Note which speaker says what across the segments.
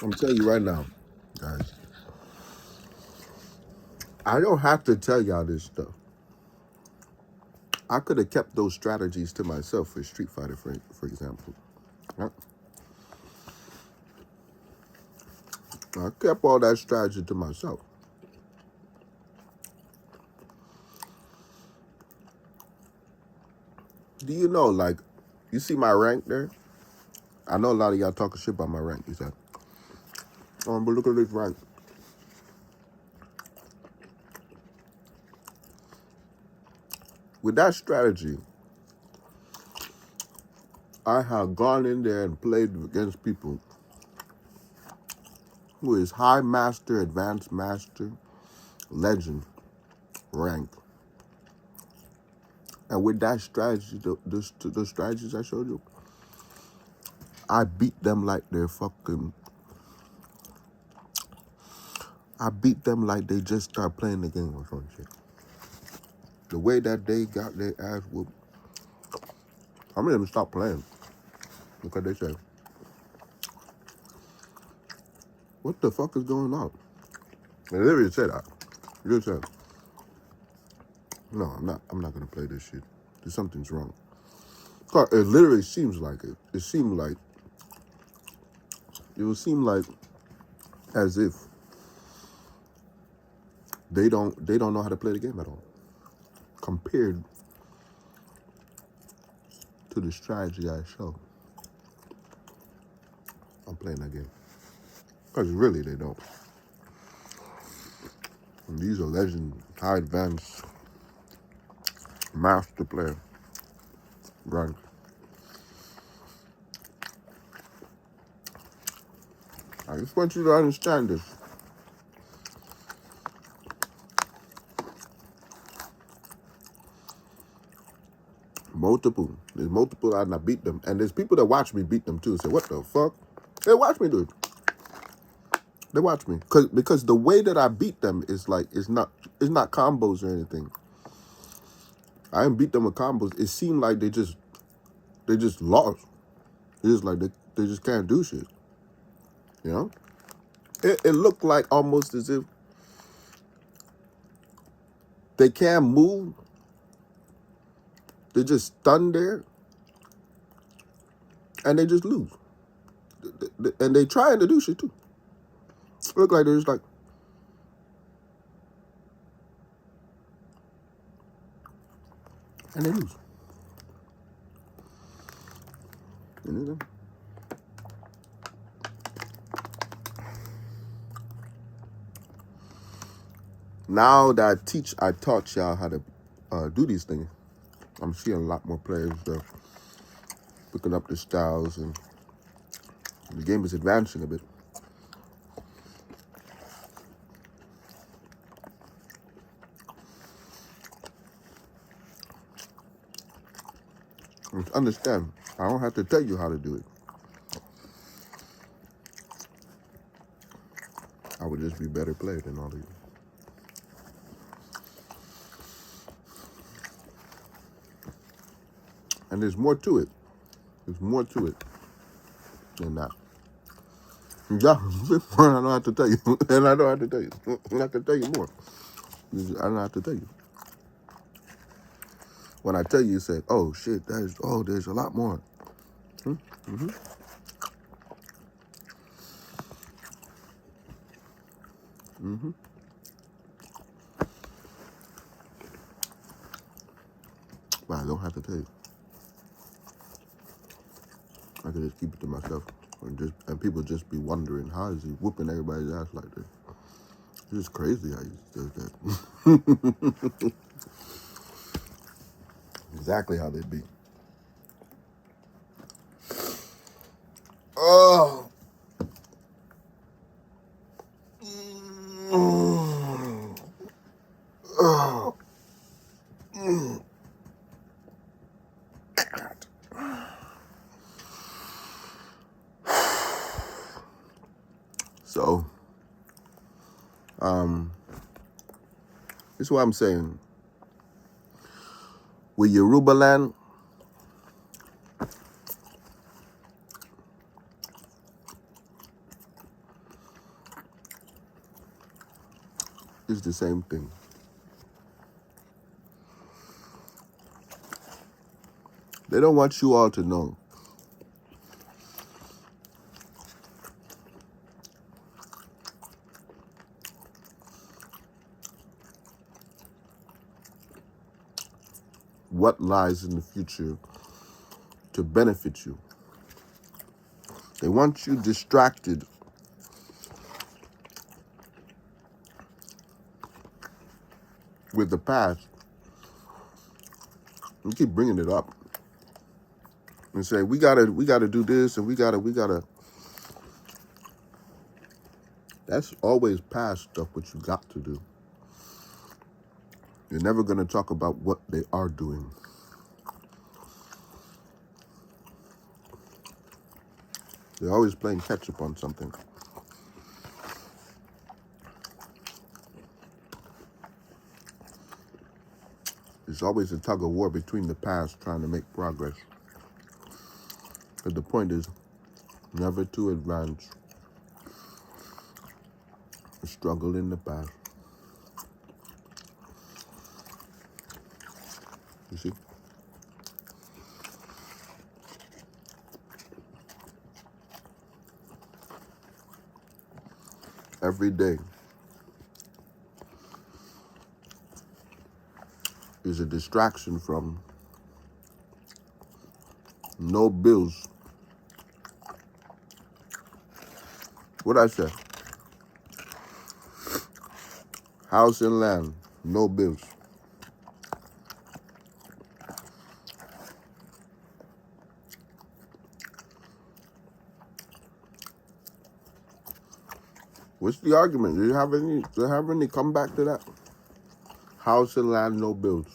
Speaker 1: I'm telling you right now, guys. I don't have to tell y'all this stuff. I could have kept those strategies to myself for Street Fighter, for example. Right? I kept all that strategy to myself. Do you know, like, you see my rank there? I know a lot of y'all talking shit about my rank. You said, but look at this rank. With that strategy, I have gone in there and played against people who is high master, advanced master, legend rank. And with that strategy, the strategies I showed you, I beat them like they're fucking. I beat them like they just started playing the game or some shit. The way that they got their ass whooped, I'm gonna stop playing because they said, "What the fuck is going on?" They literally said that. You just said, "No, I'm not. I'm not gonna play this shit. Something's wrong." It literally seems like it. It seemed like it would seem like as if they don't know how to play the game at all, compared to the strategy I show. I'm playing that game because really they don't. And these are legend, high advanced, master player, right? I just want you to understand this. There's multiple that I beat them, and there's people that watch me beat them too. Say, what the fuck? They watch me do it. They watch me because the way that I beat them is like it's not combos or anything. I didn't beat them with combos. It seemed like they just lost. It's just like they just can't do shit. You know? It looked like almost as if they can't move. They just stunned there, and they just lose. And they trying to do shit too. It look like they're just like, and they lose. You know? Now that I taught y'all how to do these things, I'm seeing a lot more players picking up the styles, and the game is advancing a bit. Understand, I don't have to tell you how to do it. I would just be better player than all of you. And there's more to it. There's more to it than that. Yeah, I don't have to tell you. And I don't have to tell you. And I can tell you more. I don't have to tell you. When I tell you, you say, oh shit, there's a lot more. Mm-hmm. Mm-hmm. But I don't have to tell you. I can just keep it to myself. And people just be wondering, how is he whooping everybody's ass like this? It's just crazy how he does that. Exactly how they be. Oh. Oh. So, this is what I'm saying. With Yoruba land, It's the same thing. They don't want you all to know what lies in the future to benefit you. They want you distracted with the past. You keep bringing it up and say we gotta do this and we gotta. That's always past stuff. What you got to do. You're never gonna talk about what they are doing. They're always playing catch up on something. There's always a tug of war between the past trying to make progress. But the point is never to advance the struggle in the past. You see? Every day is a distraction from no bills. What I say? House and land, no bills. What's the argument? Do you have any comeback to that? House and land, no bills.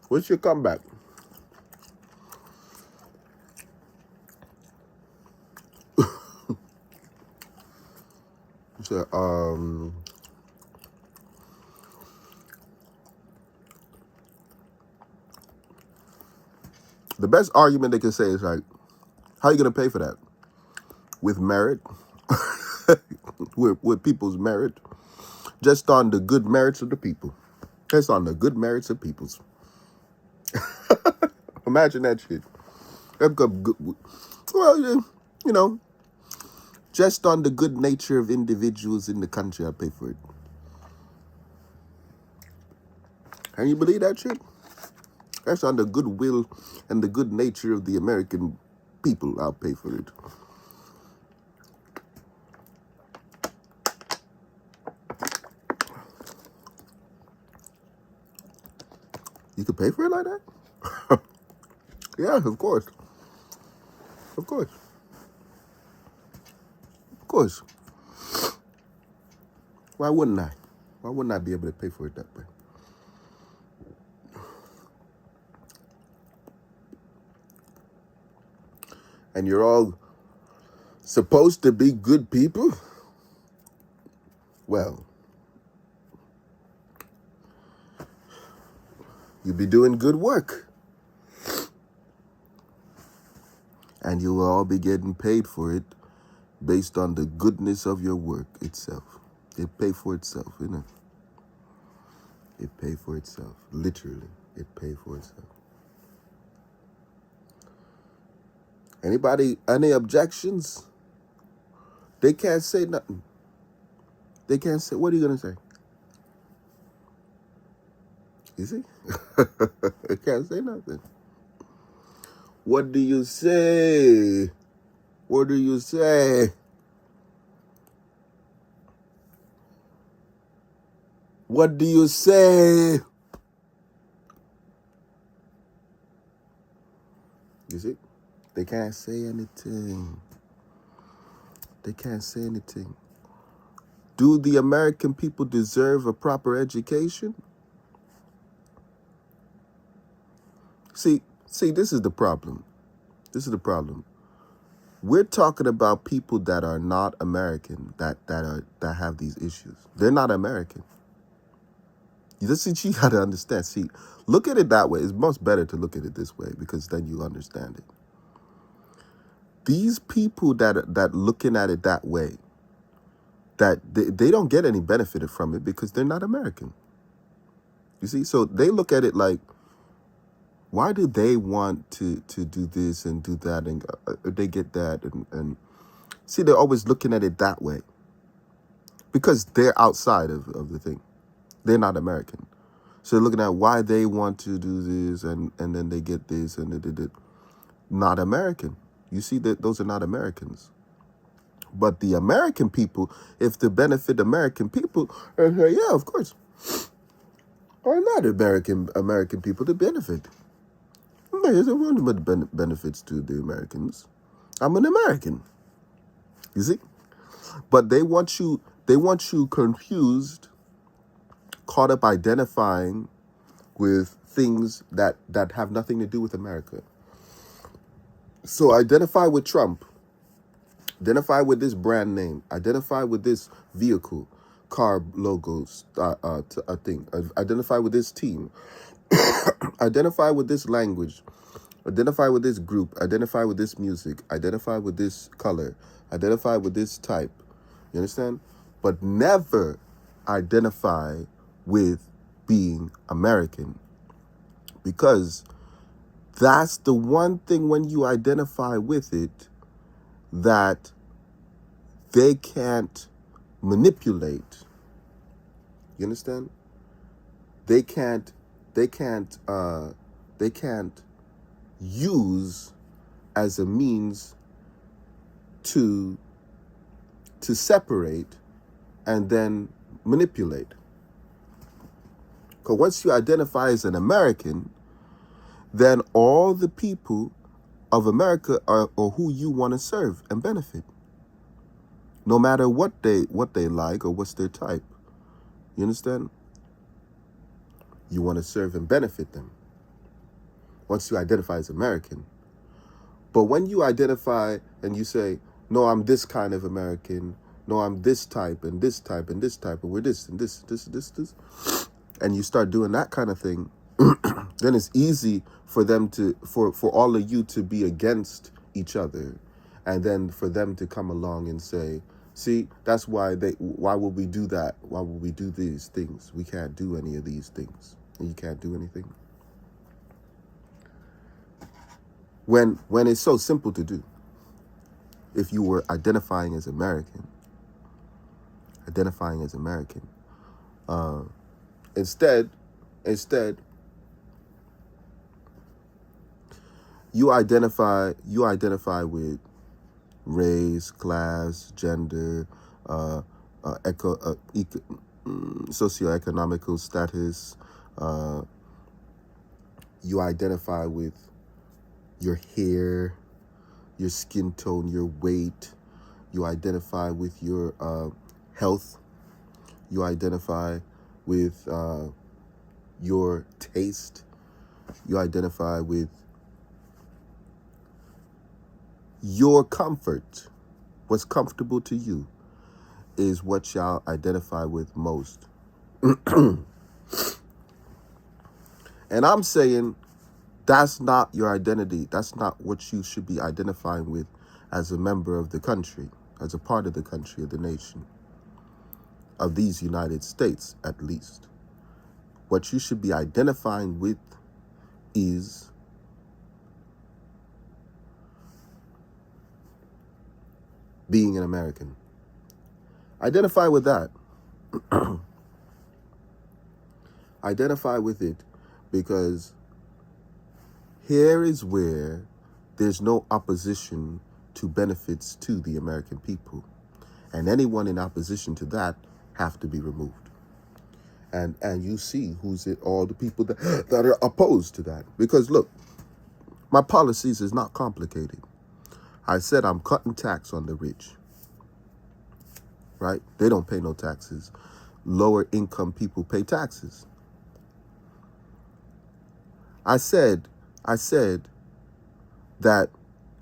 Speaker 1: What's your comeback? So, the best argument they can say is like, how are you gonna pay for that? With merit? with people's merit? Just on the good merits of the people. Just on the good merits of people's. Imagine that shit. Well, you know, just on the good nature of individuals in the country, I pay for it. Can you believe that shit? That's on the goodwill and the good nature of the American people, I'll pay for it. You could pay for it like that? Yeah, of course. Of course. Of course. Why wouldn't I? Why wouldn't I be able to pay for it that way? And you're all supposed to be good people? Well, you'll be doing good work. And you will all be getting paid for it based on the goodness of your work itself. It pay for itself, isn't it? It pay for itself. Literally, it pay for itself. Anybody, any objections? They can't say nothing. They can't say, what are you going to say? You see? They can't say nothing. What do you say? What do you say? What do you say? You see? They can't say anything. They can't say anything. Do the American people deserve a proper education? See, this is the problem. This is the problem. We're talking about people that are not American, that have these issues. They're not American. This is you gotta understand. See, look at it that way. It's much better to look at it this way because then you understand it. These people that looking at it that way, that they don't get any benefit from it because they're not American. You see, so they look at it like, why do they want to do this and do that, and they get that, and see, they're always looking at it that way because they're outside of the thing. They're not American. So they're looking at why they want to do this, and then they get this, and they not American. You see that those are not Americans. But the American people, if to benefit American people, yeah, of course, are not American people to benefit. There's a one benefits to the Americans. I'm an American. You see? But they want you confused, caught up identifying with things that have nothing to do with America. So identify with Trump. Identify with this brand name. Identify with this vehicle, car logos, thing. Identify with this team. Identify with this language. Identify with this group. Identify with this music. Identify with this color. Identify with this type. You understand? But never identify with being American. Because that's the one thing when you identify with it that they can't manipulate. You understand? They can't use as a means to separate and then manipulate. Because once you identify as an American, then all the people of America are who you want to serve and benefit. No matter what they like or what's their type. You understand? You want to serve and benefit them. Once you identify as American. But when you identify and you say, no, I'm this kind of American, no, I'm this type and this type and this type, and we're this and this, and you start doing that kind of thing, then it's easy for them for all of you to be against each other, and then for them to come along and say, see, that's why would we do that? Why would we do these things? We can't do any of these things. And you can't do anything. When it's so simple to do. If you were identifying as American. Instead, you identify with race, class, gender, socioeconomical status. You identify with your hair, your skin tone, your weight. You identify with your health. You identify with your taste. You identify with your comfort. What's comfortable to you is what y'all identify with most. And I'm saying that's not your identity. That's not what you should be identifying with as a member of the country, as a part of the country, of the nation, of these United States, at least. What you should be identifying with is being an American. Identify with that. Identify with it, because here is where there's no opposition to benefits to the American people. And anyone in opposition to that have to be removed. And you see who's it, all the people that are opposed to that. Because look, my policies is not complicated. I said I'm cutting tax on the rich. Right? They don't pay no taxes. Lower income people pay taxes. I said that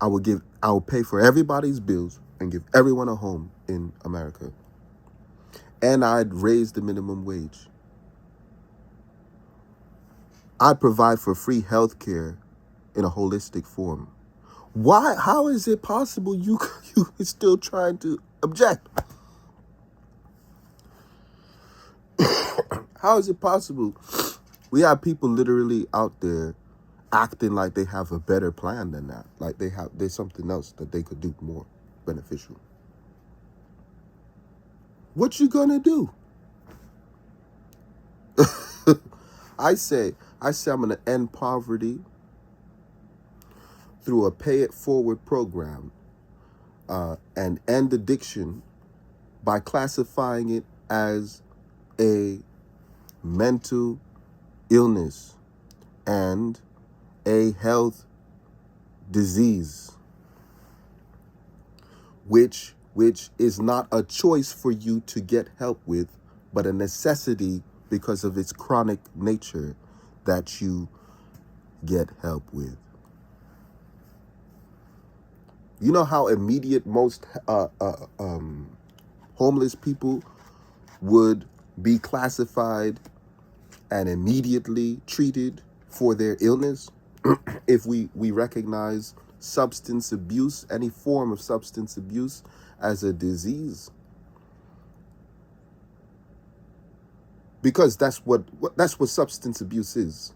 Speaker 1: I will pay for everybody's bills and give everyone a home in America. And I'd raise the minimum wage. I'd provide for free health care in a holistic form. Why? How is it possible you still trying to object? How is it possible? We have people literally out there acting like they have a better plan than that. Like there's something else that they could do more beneficial. What you gonna do? I say I'm gonna end poverty through a pay it forward program, and end addiction by classifying it as a mental illness and a health disease, which is not a choice for you to get help with, but a necessity because of its chronic nature that you get help with. You know how immediate most homeless people would be classified and immediately treated for their illness if we recognize substance abuse, any form of substance abuse, as a disease? Because that's what substance abuse is.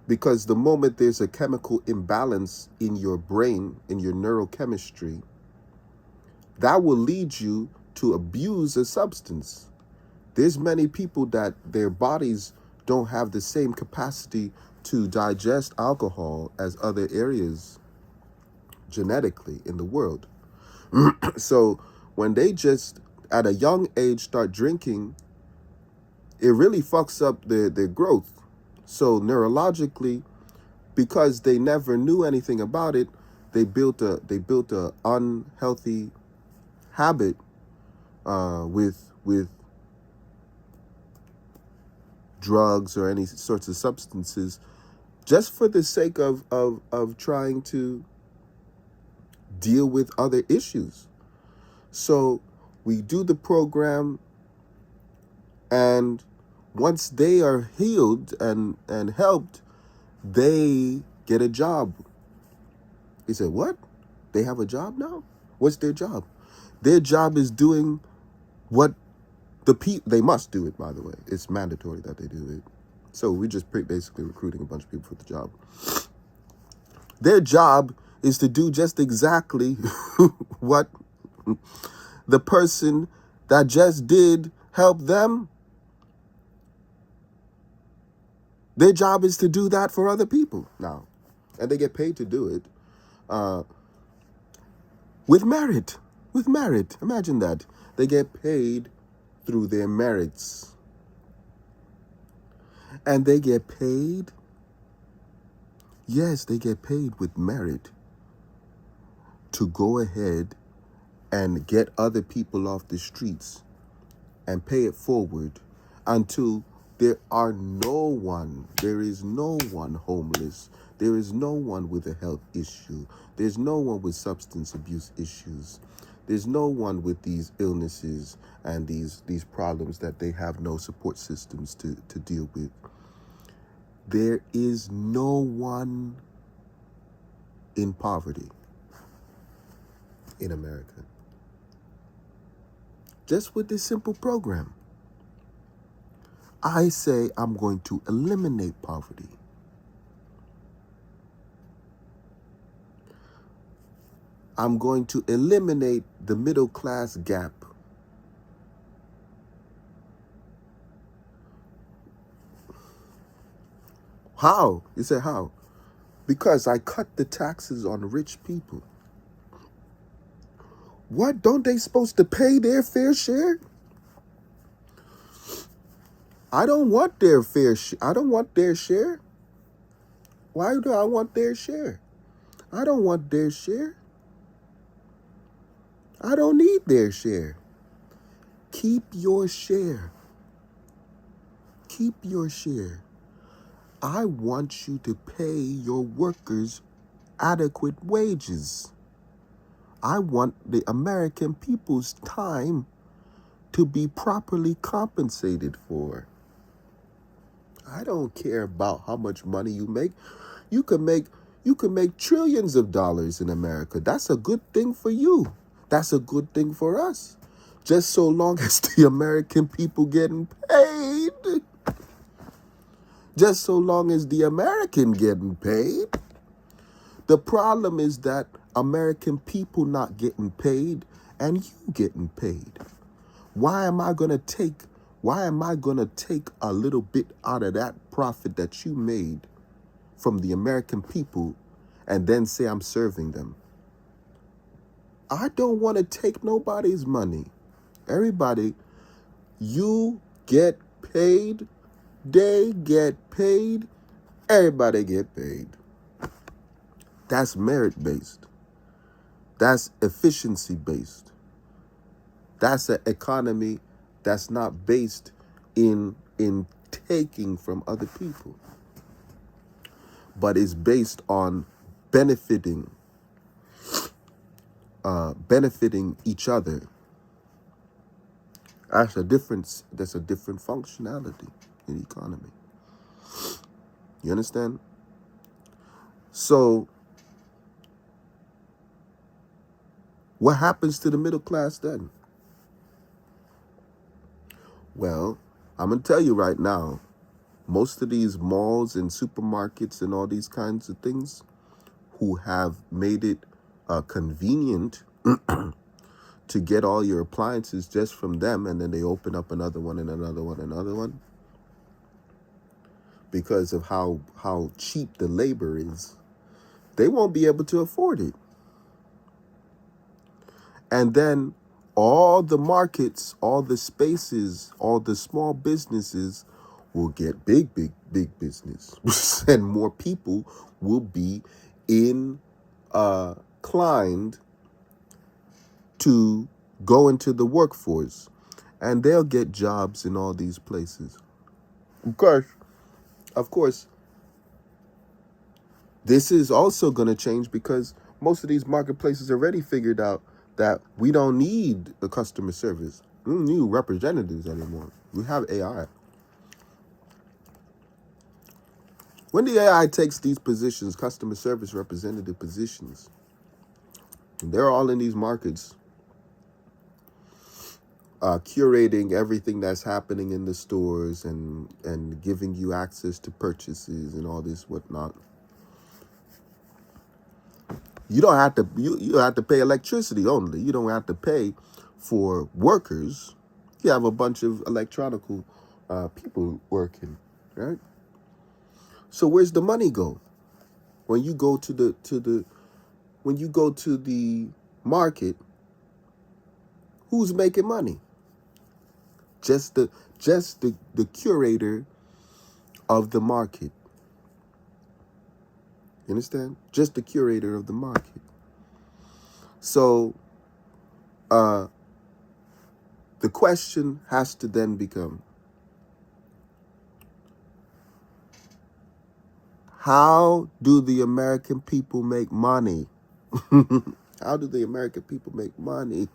Speaker 1: Because the moment there's a chemical imbalance in your brain, in your neurochemistry, that will lead you to abuse a substance. There's many people that their bodies don't have the same capacity to digest alcohol as other areas genetically in the world. So when they just at a young age start drinking, it really fucks up their growth. So neurologically, because they never knew anything about it, they built a unhealthy habit with drugs or any sorts of substances, just for the sake of trying to deal with other issues. So we do the program, and once they are healed and helped, they get a job. He said, what? They have a job now? What's their job? Their job is doing what they must do it, by the way. It's mandatory that they do it. So we just basically recruiting a bunch of people for the job. Their job is to do just exactly what the person that just did help them. Their job is to do that for other people now. And they get paid to do it with merit. With merit. Imagine that. They get paid through their merits. And they get paid. Yes, they get paid with merit to go ahead and get other people off the streets and pay it forward until there is no one homeless. There is no one with a health issue. There's no one with substance abuse issues. There's no one with these illnesses and these problems that they have no support systems to deal with. There is no one in poverty in America. Just with this simple program. I say I'm going to eliminate poverty. I'm going to eliminate the middle class gap. How? You say how? Because I cut the taxes on rich people. What? Don't they supposed to pay their fair share? I don't want their fair share. I don't want their share. Why do I want their share? I don't want their share. I don't need their share. Keep your share. Keep your share. I want you to pay your workers adequate wages. I want the American people's time to be properly compensated for. I don't care about how much money you make. You can make trillions of dollars in America. That's a good thing for you. That's a good thing for us. just so long as the American people getting paid. Just so long as the American getting paid. The problem is that American people not getting paid and you getting paid. Why am I gonna take a little bit out of that profit that you made from the American people and then say I'm serving them? I don't want to take nobody's money. Everybody, you get paid, they get paid, everybody get paid. That's merit-based. That's efficiency-based. That's an economy that's not based in taking from other people, but is based on benefiting each other. That's a different functionality in the economy. You understand? So what happens to the middle class then? Well, I'm going to tell you right now, most of these malls and supermarkets and all these kinds of things who have made it convenient to get all your appliances just from them, and then they open up another one and another one and another one because of how cheap the labor is, they won't be able to afford it. And then all the markets, all the spaces, all the small businesses will get big business. And more people will be inclined to go into the workforce. And they'll get jobs in all these places. Of course, this is also going to change because most of these marketplaces already figured out that we don't need the customer service. We don't need representatives anymore. We have AI. When the AI takes these positions, customer service representative positions, and they're all in these markets, curating everything that's happening in the stores and giving you access to purchases and all this whatnot. You don't have to you have to pay electricity only. You don't have to pay for workers. You have a bunch of electronical people working, right? So where's the money go? When you go to the market, who's making money? Just the curator of the market. You understand? Just the curator of the market. So the question has to then become, how do the American people make money? How do the American people make money?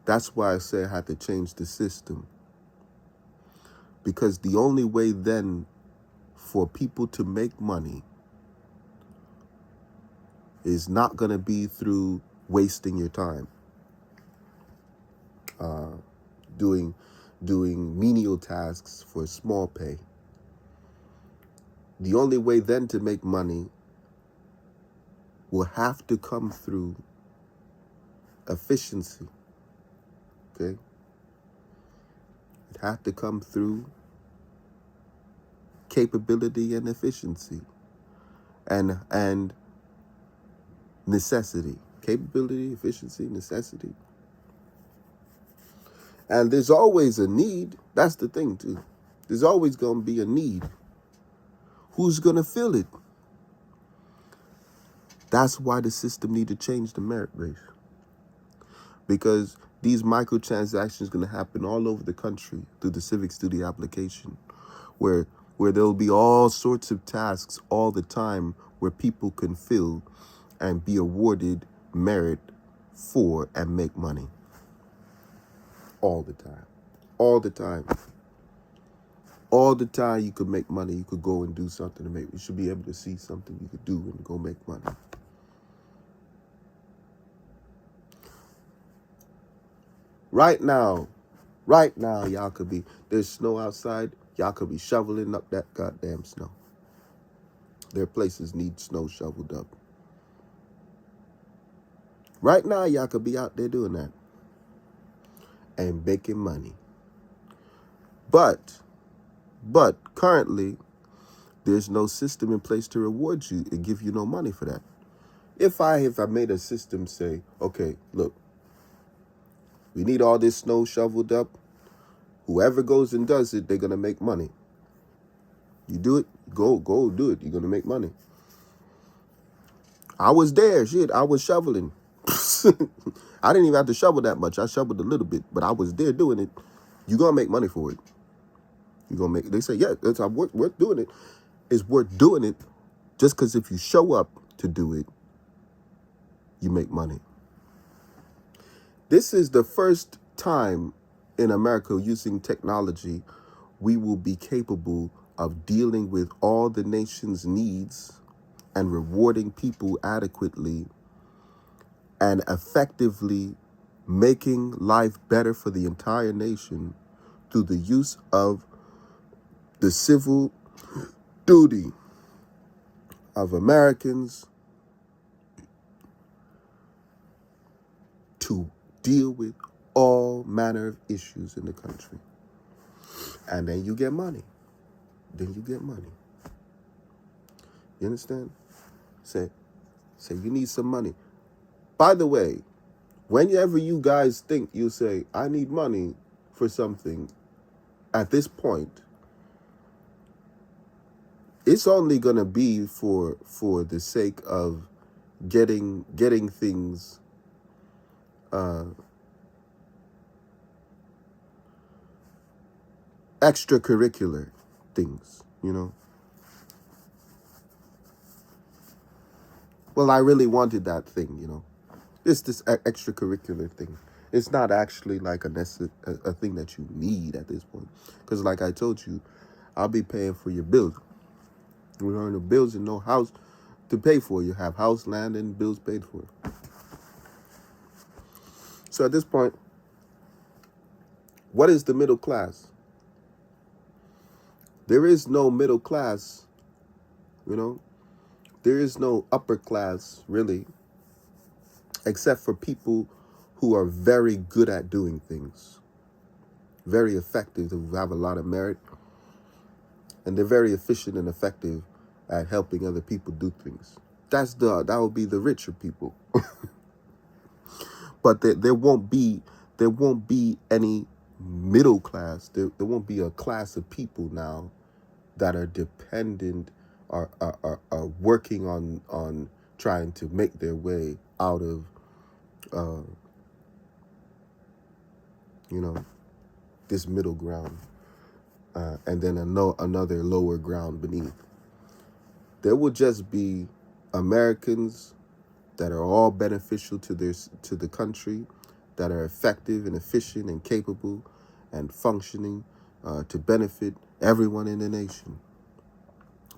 Speaker 1: That's why I say I had to change the system. Because the only way then for people to make money is not going to be through wasting your time, doing menial tasks for small pay. The only way then to make money will have to come through efficiency. Okay? It have to come through capability and efficiency and necessity. Capability, efficiency, necessity. And there's always a need. That's the thing too. There's always going to be a need. Who's going to fill it? That's why the system need to change the merit base. Because these microtransactions going to happen all over the country through the Civic Studio application, where there'll be all sorts of tasks all the time where people can fill and be awarded merit for and make money. All the time. All the time. All the time you could make money. You could go and do something to make. You should be able to see something you could do and go make money. Right now, y'all could be, there's snow outside, y'all could be shoveling up that goddamn snow. Their places need snow shoveled up. Right now, y'all could be out there doing that and making money. But currently, there's no system in place to reward you and give you no money for that. If I made a system say, okay, look, we need all this snow shoveled up. Whoever goes and does it, they're going to make money. You do it, go do it. You're going to make money. I was there. Shit, I was shoveling. I didn't even have to shovel that much. I shoveled a little bit, but I was there doing it. You're going to make money for it. You're going to make, they say, yeah, it's worth doing it. It's worth doing it just because if you show up to do it, you make money. This is the first time in America using technology, we will be capable of dealing with all the nation's needs and rewarding people adequately and effectively making life better for the entire nation through the use of the civil duty of Americans to deal with all manner of issues in the country. And then you get money. You understand? Say you need some money. By the way, whenever you guys think you say, I need money for something, at this point, it's only going to be for the sake of getting things extracurricular things, you know. Well, I really wanted that thing, you know. It's this extracurricular thing. It's not actually like a thing that you need at this point. Because like I told you, I'll be paying for your bills. We earn the bills and no house to pay for. You have house, land, and bills paid for. So at this point, what is the middle class? There is no middle class, you know. There is no upper class, really, except for people who are very good at doing things, very effective, who have a lot of merit, and they're very efficient and effective at helping other people do things. That would be the richer people. But there won't be any middle class. There won't be a class of people now that are dependent, are working on trying to make their way out of this middle ground, and then another lower ground beneath. There will just be Americans that are all beneficial to the country, that are effective and efficient and capable and functioning to benefit everyone in the nation.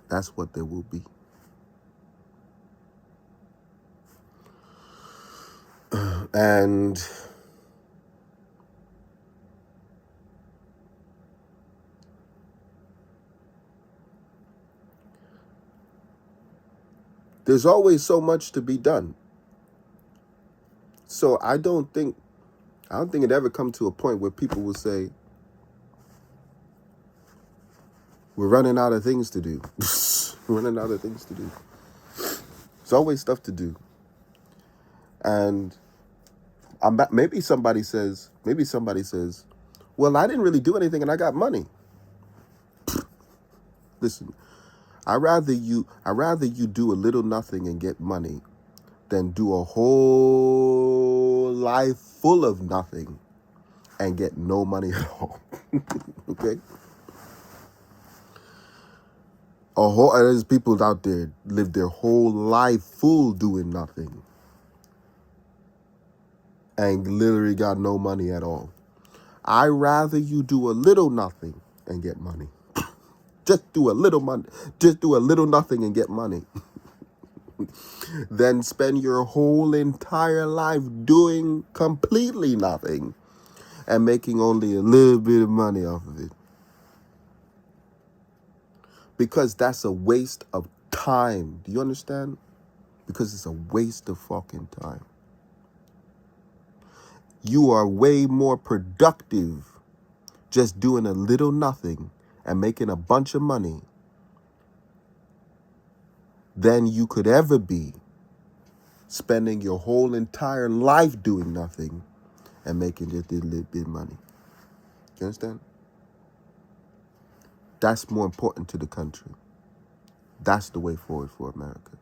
Speaker 1: That's what there will be. And there's always so much to be done. So I don't think it ever come to a point where people will say, we're running out of things to do. We're running out of things to do. There's always stuff to do. And maybe somebody says, well, I didn't really do anything and I got money. Listen, I'd rather you do a little nothing and get money than do a whole life full of nothing and get no money at all. Okay? There's people out there live their whole life full doing nothing and literally got no money at all. I'd rather you do a little nothing and get money. Just do a little nothing and get money. Then spend your whole entire life doing completely nothing and making only a little bit of money off of it. Because that's a waste of time. Do you understand? Because it's a waste of fucking time. You are way more productive just doing a little nothing and making a bunch of money than you could ever be spending your whole entire life doing nothing and making just a little bit of money. You understand? That's more important to the country. That's the way forward for America.